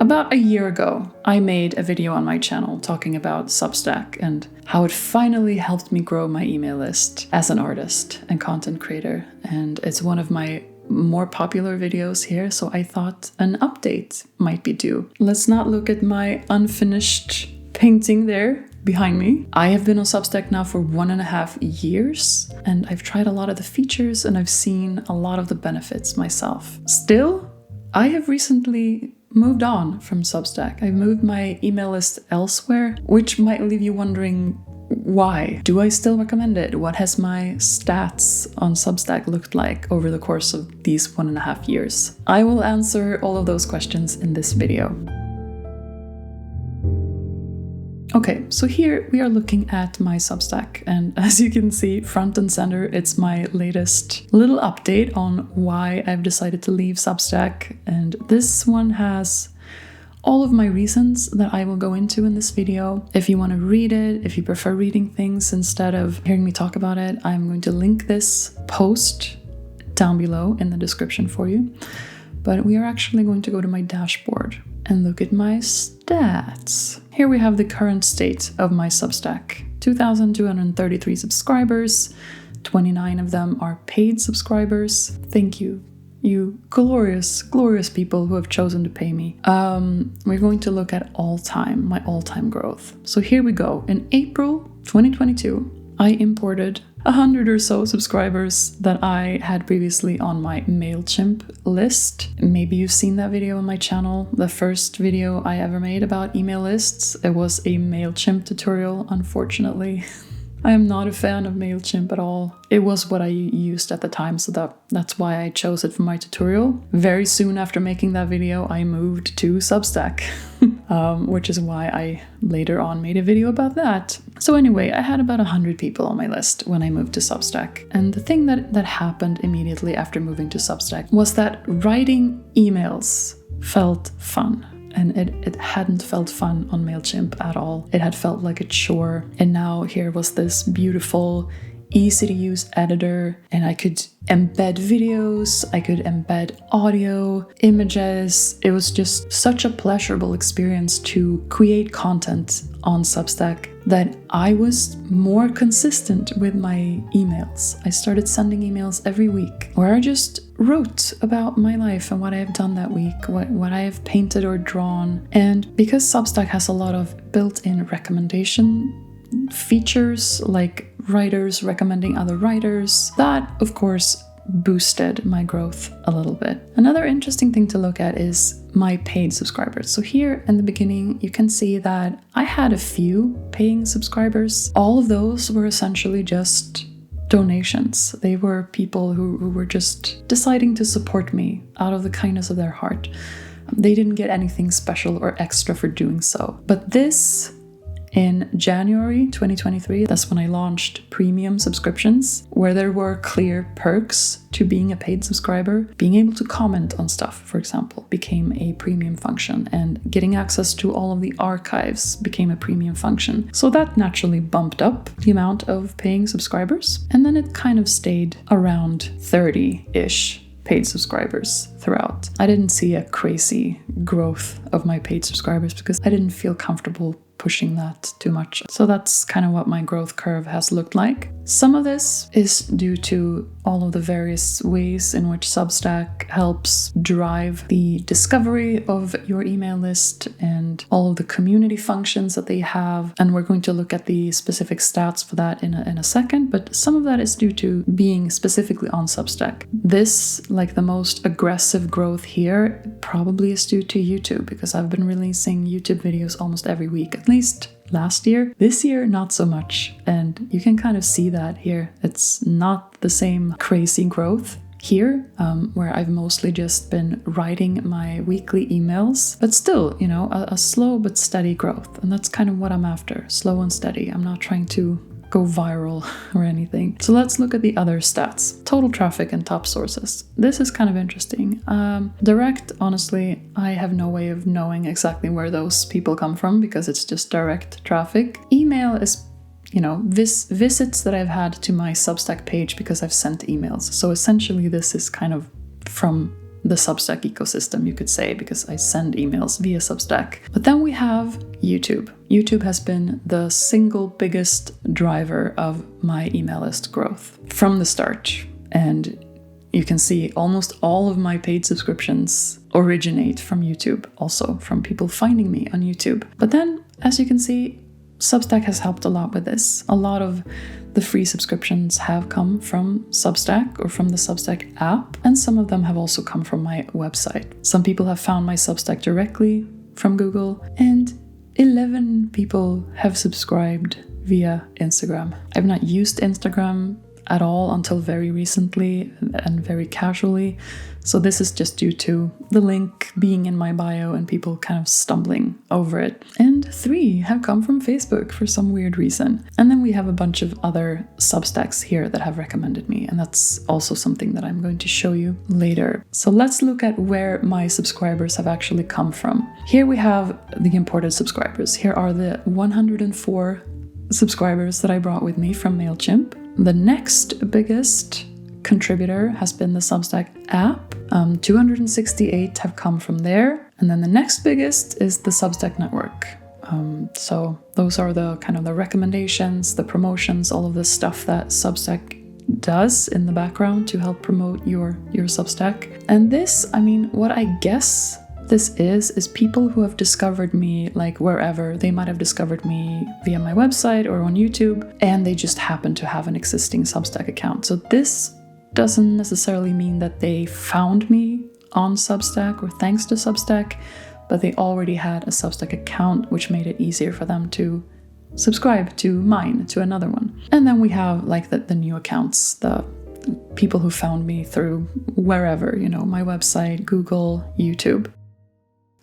About a year ago, I made a video on my channel talking about Substack and how it finally helped me grow my email list as an artist and content creator. And it's one of my more popular videos here, so I thought an update might be due. Let's not look at my unfinished painting there behind me. I have been on Substack now for 1.5 years, and I've tried a lot of the features and I've seen a lot of the benefits myself. Still, I have recently moved on from Substack. I've moved my email list elsewhere, which might leave you wondering, why? Do I still recommend it? What has my stats on Substack looked like over the course of these 1.5 years? I will answer all of those questions in this video. Okay, so here we are looking at my Substack, and as you can see, front and center, it's my latest little update on why I've decided to leave Substack. And this one has all of my reasons that I will go into in this video. If you want to read it, if you prefer reading things instead of hearing me talk about it, I'm going to link this post down below in the description for you. But we are actually going to go to my dashboard and look at my stats. Here we have the current state of my Substack. 2,233 subscribers, 29 of them are paid subscribers. Thank you, you glorious, glorious people who have chosen to pay me. We're going to look at my all-time growth. So here we go. In April 2022, I imported 100 or so subscribers that I had previously on my MailChimp list. Maybe you've seen that video on my channel, the first video I ever made about email lists. It was a MailChimp tutorial, unfortunately. I am not a fan of MailChimp at all. It was what I used at the time, so that's why I chose it for my tutorial. Very soon after making that video, I moved to Substack, which is why I later on made a video about that. So anyway, I had about 100 people on my list when I moved to Substack. And the thing that happened immediately after moving to Substack was that writing emails felt fun. And it hadn't felt fun on MailChimp at all. It had felt like a chore. And now here was this beautiful, easy to use editor, and I could embed videos, I could embed audio, images. It was just such a pleasurable experience to create content on Substack that I was more consistent with my emails. I started sending emails every week where I just wrote about my life and what I have done that week, what I have painted or drawn. And because Substack has a lot of built-in recommendation features, like writers recommending other writers, that of course boosted my growth a little bit. Another interesting thing to look at is my paid subscribers. So here in the beginning, you can see that I had a few paying subscribers. All of those were essentially just donations. They were people who were just deciding to support me out of the kindness of their heart. They didn't get anything special or extra for doing so. But this, in January 2023, that's when I launched premium subscriptions, where there were clear perks to being a paid subscriber. Being able to comment on stuff, for example, became a premium function, and getting access to all of the archives became a premium function. So that naturally bumped up the amount of paying subscribers, and then it kind of stayed around 30-ish paid subscribers throughout. I didn't see a crazy growth of my paid subscribers because I didn't feel comfortable pushing that too much. So that's kind of what my growth curve has looked like. Some of this is due to all of the various ways in which Substack helps drive the discovery of your email list and all of the community functions that they have. And we're going to look at the specific stats for that in a second, but some of that is due to being specifically on Substack. This, like the most aggressive growth here, probably is due to YouTube, because I've been releasing YouTube videos almost every week, at least last year. This year, not so much. And you can kind of see that here. It's not the same crazy growth here, where I've mostly just been writing my weekly emails, but still, you know, a slow but steady growth. And that's kind of what I'm after, slow and steady. I'm not trying to go viral or anything. So let's look at the other stats. Total traffic and top sources. This is kind of interesting. Direct, honestly, I have no way of knowing exactly where those people come from because it's just direct traffic. Email is, you know, visits that I've had to my Substack page because I've sent emails. So essentially this is kind of from the Substack ecosystem, you could say, because I send emails via Substack. But then we have YouTube. YouTube has been the single biggest driver of my email list growth from the start. And you can see almost all of my paid subscriptions originate from YouTube, also from people finding me on YouTube. But then, as you can see, Substack has helped a lot with this. A lot of the free subscriptions have come from Substack or from the Substack app, and some of them have also come from my website. Some people have found my Substack directly from Google, and 11 people have subscribed via Instagram. I've not used Instagram at all until very recently and very casually. So this is just due to the link being in my bio and people kind of stumbling over it. And 3 have come from Facebook for some weird reason. And then we have a bunch of other Substacks here that have recommended me. And that's also something that I'm going to show you later. So let's look at where my subscribers have actually come from. Here we have the imported subscribers. Here are the 104 subscribers that I brought with me from MailChimp. The next biggest contributor has been the Substack app. 268 have come from there. And then the next biggest is the Substack network. So those are the kind of the recommendations, the promotions, all of the stuff that Substack does in the background to help promote your Substack. And this, I mean, what I guess this is people who have discovered me like wherever. They might have discovered me via my website or on YouTube, and they just happen to have an existing Substack account. So this doesn't necessarily mean that they found me on Substack or thanks to Substack, but they already had a Substack account, which made it easier for them to subscribe to mine, to another one. And then we have like the new accounts, the people who found me through wherever, my website, Google, YouTube.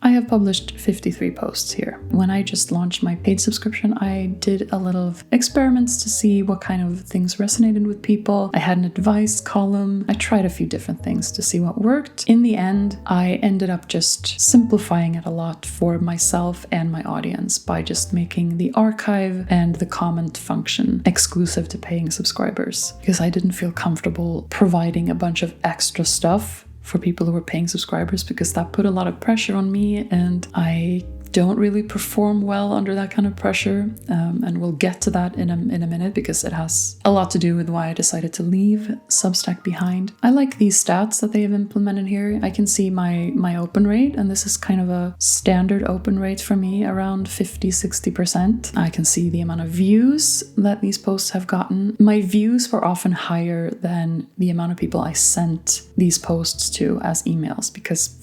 I have published 53 posts here. When I just launched my paid subscription, I did a little experiments to see what kind of things resonated with people. I had an advice column. I tried a few different things to see what worked. In the end, I ended up just simplifying it a lot for myself and my audience by just making the archive and the comment function exclusive to paying subscribers, because I didn't feel comfortable providing a bunch of extra stuff for people who were paying subscribers, because that put a lot of pressure on me, and I don't really perform well under that kind of pressure. And we'll get to that in a minute, because it has a lot to do with why I decided to leave Substack behind. I like these stats that they have implemented here. I can see my open rate, and this is kind of a standard open rate for me, around 50-60%. I can see the amount of views that these posts have gotten. My views were often higher than the amount of people I sent these posts to as emails, because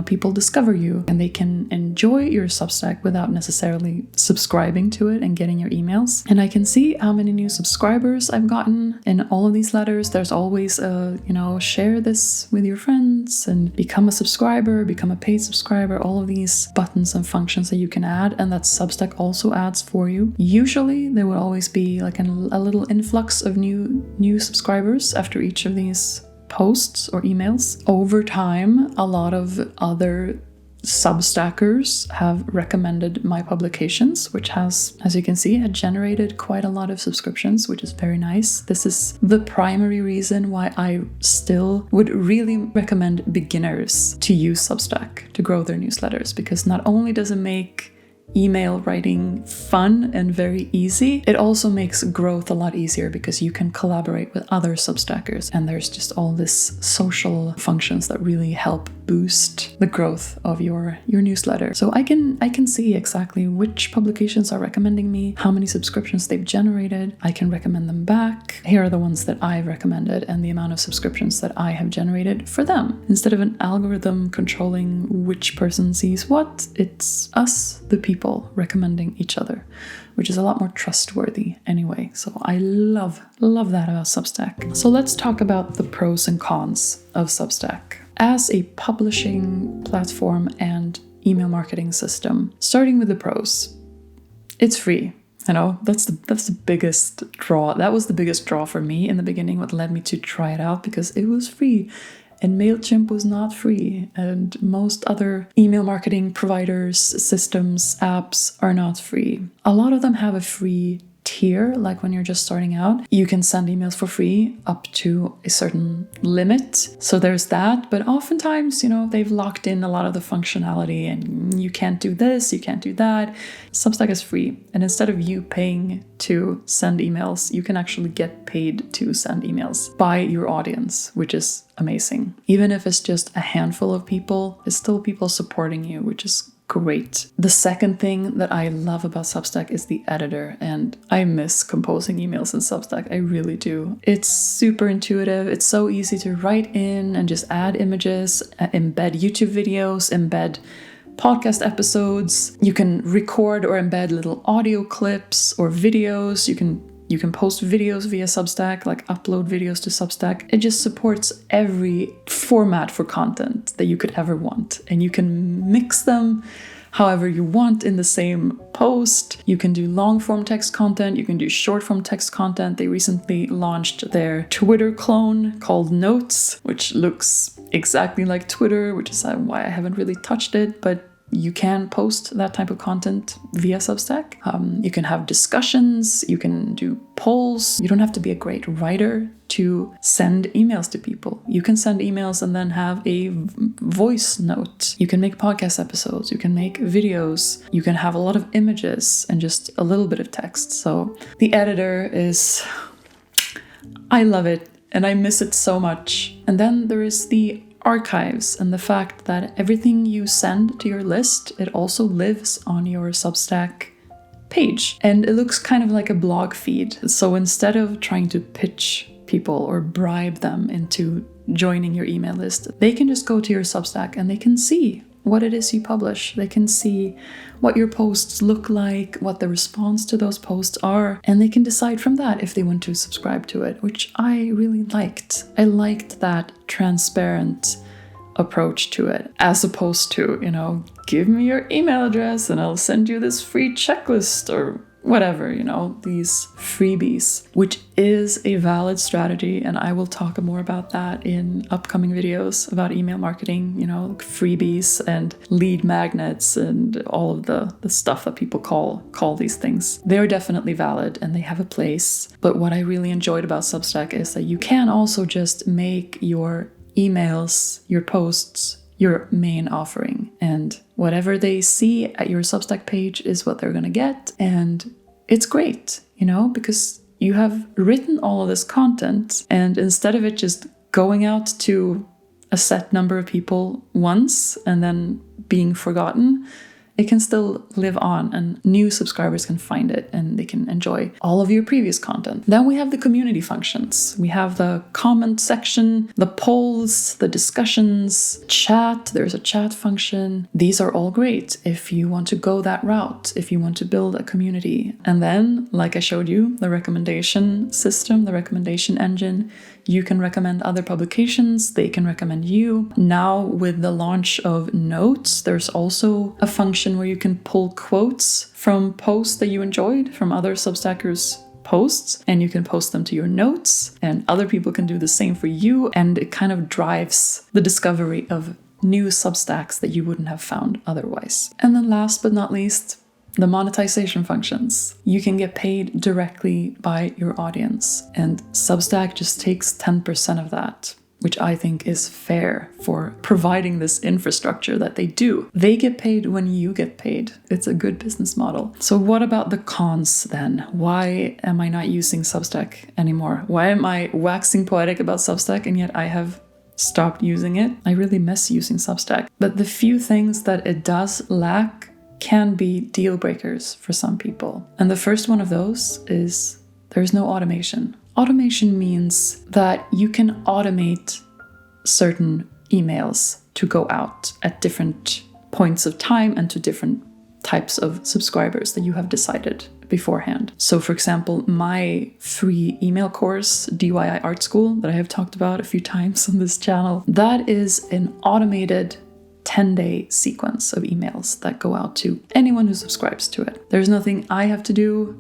people discover you and they can enjoy your Substack without necessarily subscribing to it and getting your emails. And I can see how many new subscribers I've gotten in all of these letters. There's always share this with your friends and become a subscriber, become a paid subscriber, all of these buttons and functions that you can add, and that Substack also adds for you. Usually there will always be like a little influx of new subscribers after each of these posts or emails. Over time, a lot of other Substackers have recommended my publications, which has, as you can see, had generated quite a lot of subscriptions, which is very nice. This is the primary reason why I still would really recommend beginners to use Substack to grow their newsletters, because not only does it make email writing fun and very easy, it also makes growth a lot easier, because you can collaborate with other Substackers, and there's just all this social functions that really help boost the growth of your newsletter. So I can see exactly which publications are recommending me, how many subscriptions they've generated. I can recommend them back. Here are the ones that I've recommended and the amount of subscriptions that I have generated for them. Instead of an algorithm controlling which person sees what, it's us, the people, recommending each other, which is a lot more trustworthy anyway. So I love that about Substack. So let's talk about the pros and cons of Substack as a publishing platform and email marketing system. Starting with the pros, it's free. That's the biggest draw. That was the biggest draw for me in the beginning, what led me to try it out, because it was free. And MailChimp was not free, and most other email marketing providers, systems, apps are not free. A lot of them have a free tier, like when you're just starting out. You can send emails for free up to a certain limit. So there's that. But oftentimes, they've locked in a lot of the functionality and you can't do this, you can't do that. Substack is free. And instead of you paying to send emails, you can actually get paid to send emails by your audience, which is amazing. Even if it's just a handful of people, it's still people supporting you, which is great. The second thing that I love about Substack is the editor, and I miss composing emails in Substack. I really do. It's super intuitive. It's so easy to write in and just add images, embed YouTube videos, embed podcast episodes. You can record or embed little audio clips or videos. You can post videos via Substack, like upload videos to Substack. It just supports every format for content that you could ever want. And you can mix them however you want in the same post. You can do long form text content. You can do short form text content. They recently launched their Twitter clone called Notes, which looks exactly like Twitter, which is why I haven't really touched it. But you can post that type of content via Substack. You can have discussions, you can do polls. You don't have to be a great writer to send emails to people. You can send emails and then have a voice note. You can make podcast episodes, you can make videos, you can have a lot of images and just a little bit of text. So the editor I love it and I miss it so much. And then there is the archives and the fact that everything you send to your list, it also lives on your Substack page. And it looks kind of like a blog feed. So instead of trying to pitch people or bribe them into joining your email list, they can just go to your Substack and they can see what it is you publish. They can see what your posts look like, what the response to those posts are, and they can decide from that if they want to subscribe to it, which I really liked. I liked that transparent approach to it, as opposed to, give me your email address and I'll send you this free checklist or whatever, these freebies, which is a valid strategy. And I will talk more about that in upcoming videos about email marketing, freebies and lead magnets and all of the stuff that people call these things. They're definitely valid and they have a place. But what I really enjoyed about Substack is that you can also just make your emails, your posts, your main offering, and whatever they see at your Substack page is what they're gonna get. And it's great, because you have written all of this content, and instead of it just going out to a set number of people once and then being forgotten, it can still live on and new subscribers can find it and they can enjoy all of your previous content. Then we have the community functions. We have the comment section, the polls, the discussions, chat. There's a chat function. These are all great if you want to go that route, if you want to build a community. And then, like I showed you, the recommendation system, the recommendation engine, you can recommend other publications, they can recommend you. Now with the launch of Notes, there's also a function where you can pull quotes from posts that you enjoyed from other Substackers' posts, and you can post them to your notes, and other people can do the same for you, and it kind of drives the discovery of new Substacks that you wouldn't have found otherwise. And then last but not least, the monetization functions. You can get paid directly by your audience, and Substack just takes 10% of that, which I think is fair for providing this infrastructure that they do. They get paid when you get paid. It's a good business model. So what about the cons then? Why am I not using Substack anymore? Why am I waxing poetic about Substack and yet I have stopped using it? I really miss using Substack. But the few things that it does lack can be deal breakers for some people. And the first one of those is there's no automation. Automation means that you can automate certain emails to go out at different points of time and to different types of subscribers that you have decided beforehand. So for example, my free email course, DIY Art School, that I have talked about a few times on this channel, that is an automated 10-day sequence of emails that go out to anyone who subscribes to it. There's nothing I have to do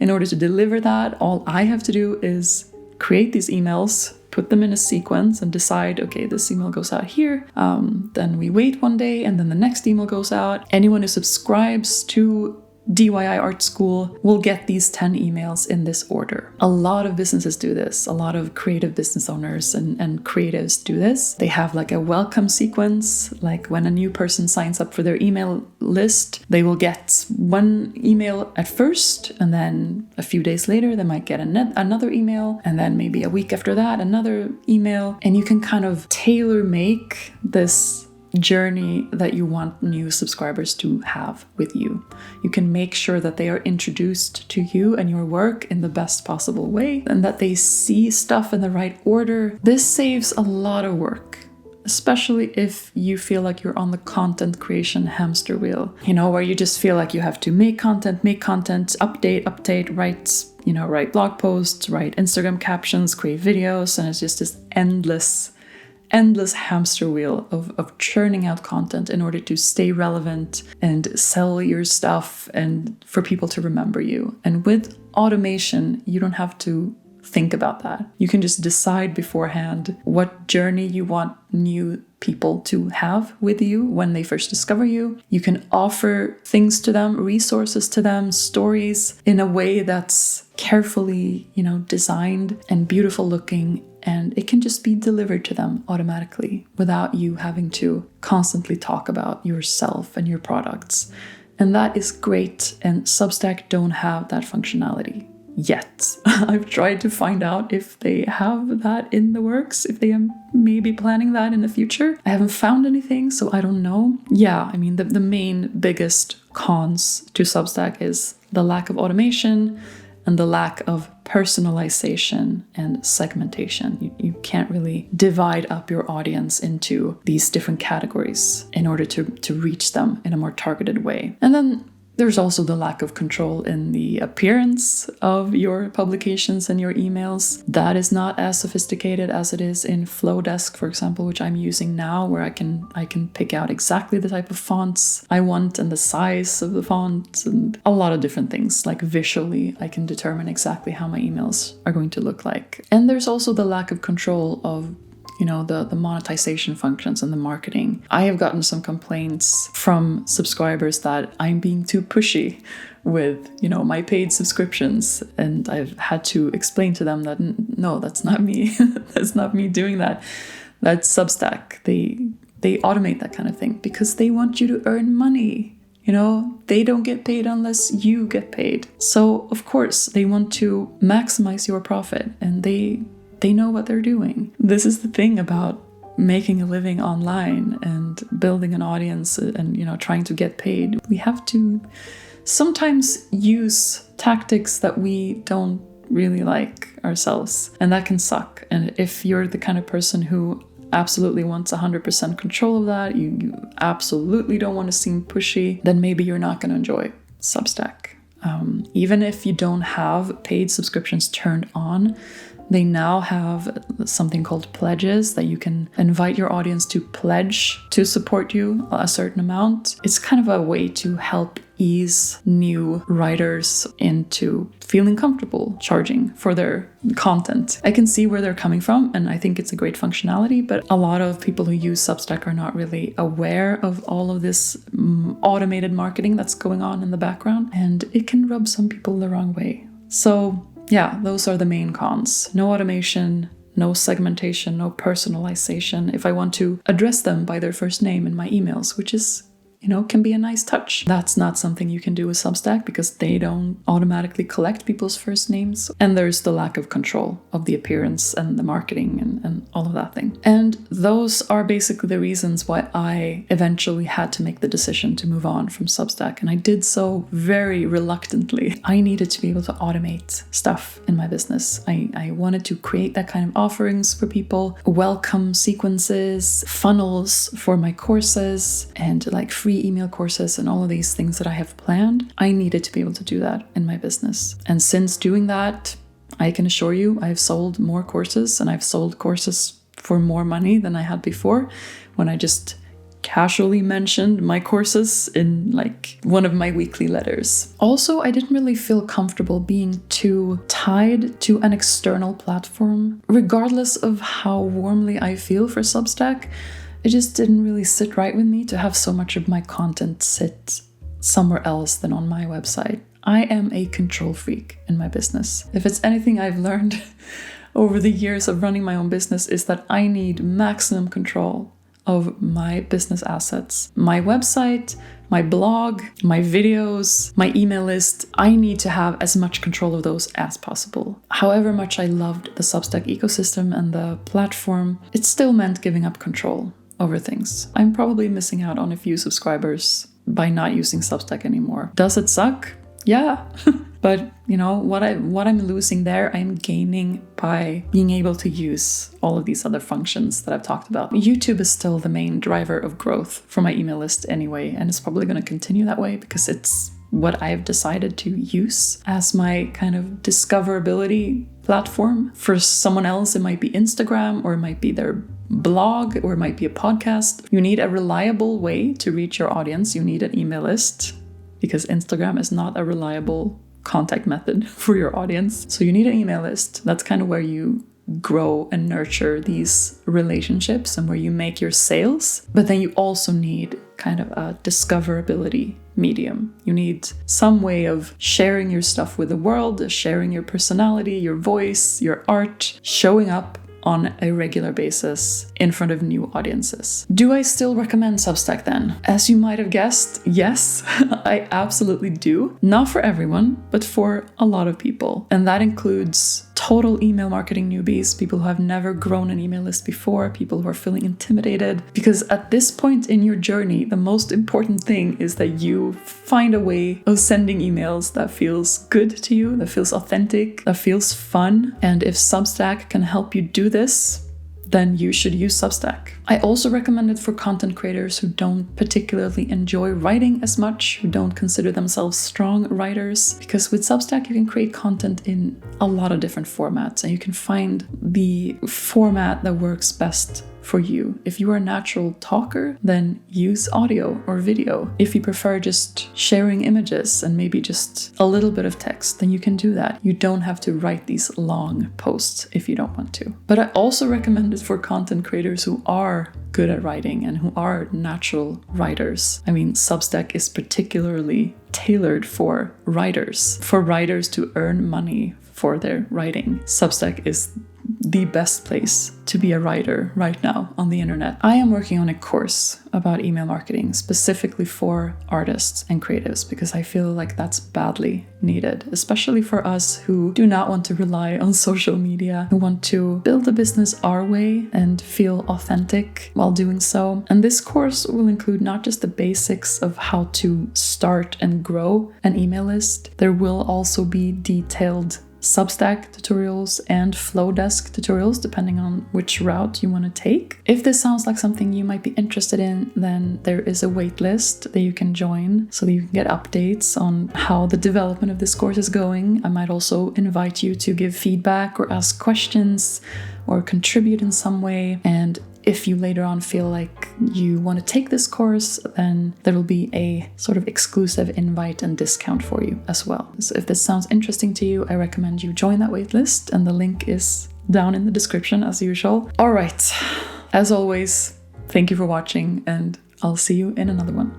in order to deliver that. All I have to do is create these emails, put them in a sequence and decide, okay, this email goes out here. Then we wait one day and then the next email goes out. Anyone who subscribes to DIY art school will get these 10 emails in this order. A lot of businesses do this. A lot of creative business owners and creatives do this. They have like a welcome sequence. Like when a new person signs up for their email list, they will get one email at first, and then a few days later, they might get another email, and then maybe a week after that, another email. And you can kind of tailor make this journey that you want new subscribers to have with you. You can make sure that they are introduced to you and your work in the best possible way, and that they see stuff in the right order. This saves a lot of work, especially if you feel like you're on the content creation hamster wheel, where you just feel like you have to make content, update, write blog posts, write Instagram captions, create videos, and it's just this endless hamster wheel of churning out content in order to stay relevant and sell your stuff and for people to remember you. And with automation, you don't have to think about that. You can just decide beforehand what journey you want new people to have with you when they first discover you. You can offer things to them, resources to them, stories in a way that's carefully, designed and beautiful looking, and it can just be delivered to them automatically without you having to constantly talk about yourself and your products. And that is great, and Substack don't have that functionality yet. I've tried to find out if they have that in the works, if they are maybe planning that in the future. I haven't found anything, so I don't know. Yeah, the main biggest cons to Substack is the lack of automation and the lack of personalization and segmentation. You can't really divide up your audience into these different categories in order to reach them in a more targeted way. And then there's also the lack of control in the appearance of your publications and your emails. That is not as sophisticated as it is in Flowdesk, for example, which I'm using now, where I can pick out exactly the type of fonts I want and the size of the font and a lot of different things. Like visually, I can determine exactly how my emails are going to look like. And there's also the lack of control of the monetization functions and the marketing. I have gotten some complaints from subscribers that I'm being too pushy with, my paid subscriptions. And I've had to explain to them that, no, that's not me. That's not me doing that. That's Substack. They automate that kind of thing because they want you to earn money. They don't get paid unless you get paid. So, of course, they want to maximize your profit, and they know what they're doing. This is the thing about making a living online and building an audience and, trying to get paid. We have to sometimes use tactics that we don't really like ourselves, and that can suck. And if you're the kind of person who absolutely wants 100% control of that, you absolutely don't want to seem pushy, then maybe you're not going to enjoy Substack. Even if you don't have paid subscriptions turned on, they now have something called pledges that you can invite your audience to pledge to support you a certain amount. It's kind of a way to help ease new writers into feeling comfortable charging for their content. I can see where they're coming from, and I think it's a great functionality, but a lot of people who use Substack are not really aware of all of this automated marketing that's going on in the background, and it can rub some people the wrong way. So yeah, those are the main cons. No automation, no segmentation, no personalization. If I want to address them by their first name in my emails, which is, can be a nice touch. That's not something you can do with Substack because they don't automatically collect people's first names. And there's the lack of control of the appearance and the marketing and all of that thing. And those are basically the reasons why I eventually had to make the decision to move on from Substack. And I did so very reluctantly. I needed to be able to automate stuff in my business. I wanted to create that kind of offerings for people, welcome sequences, funnels for my courses, and like free email courses and all of these things that I have planned. I needed to be able to do that in my business. And since doing that, I can assure you I've sold more courses, and I've sold courses for more money than I had before when I just casually mentioned my courses in like one of my weekly letters. Also, I didn't really feel comfortable being too tied to an external platform. Regardless of how warmly I feel for Substack, it just didn't really sit right with me to have so much of my content sit somewhere else than on my website. I am a control freak in my business. If it's anything I've learned over the years of running my own business, is that I need maximum control of my business assets. My website, my blog, my videos, my email list. I need to have as much control of those as possible. However much I loved the Substack ecosystem and the platform, it still meant giving up control over things. I'm probably missing out on a few subscribers by not using Substack anymore. Does it suck? Yeah. But you know, what I'm losing there, I'm gaining by being able to use all of these other functions that I've talked about. YouTube is still the main driver of growth for my email list anyway, and it's probably going to continue that way because it's what I've decided to use as my kind of discoverability platform. For someone else, it might be Instagram, or it might be their blog, or it might be a podcast. You need a reliable way to reach your audience. You need an email list, because Instagram is not a reliable contact method for your audience. So you need an email list. That's kind of where you grow and nurture these relationships and where you make your sales. But then you also need kind of a discoverability medium. You need some way of sharing your stuff with the world, sharing your personality, your voice, your art, showing up on a regular basis in front of new audiences. Do I still recommend Substack then? As you might have guessed, yes, I absolutely do. Not for everyone, but for a lot of people. And that includes total email marketing newbies, people who have never grown an email list before, people who are feeling intimidated. Because at this point in your journey, the most important thing is that you find a way of sending emails that feels good to you, that feels authentic, that feels fun. And if Substack can help you do this, then you should use Substack. I also recommend it for content creators who don't particularly enjoy writing as much, who don't consider themselves strong writers, because with Substack you can create content in a lot of different formats and you can find the format that works best for you. If you are a natural talker, then use audio or video. If you prefer just sharing images and maybe just a little bit of text, then you can do that. You don't have to write these long posts if you don't want to. But I also recommend it for content creators who are good at writing and who are natural writers. I mean, Substack is particularly tailored for writers to earn money for their writing. Substack is the best place to be a writer right now on the internet. I am working on a course about email marketing specifically for artists and creatives because I feel like that's badly needed, especially for us who do not want to rely on social media, who want to build a business our way and feel authentic while doing so. And this course will include not just the basics of how to start and grow an email list, there will also be detailed Substack tutorials and Flowdesk tutorials, depending on which route you want to take. If this sounds like something you might be interested in, then there is a waitlist that you can join so that you can get updates on how the development of this course is going. I might also invite you to give feedback or ask questions or contribute in some way. And if you later on feel like you want to take this course, then there will be a sort of exclusive invite and discount for you as well. So if this sounds interesting to you, I recommend you join that waitlist, and the link is down in the description as usual. All right, as always, thank you for watching, and I'll see you in another one.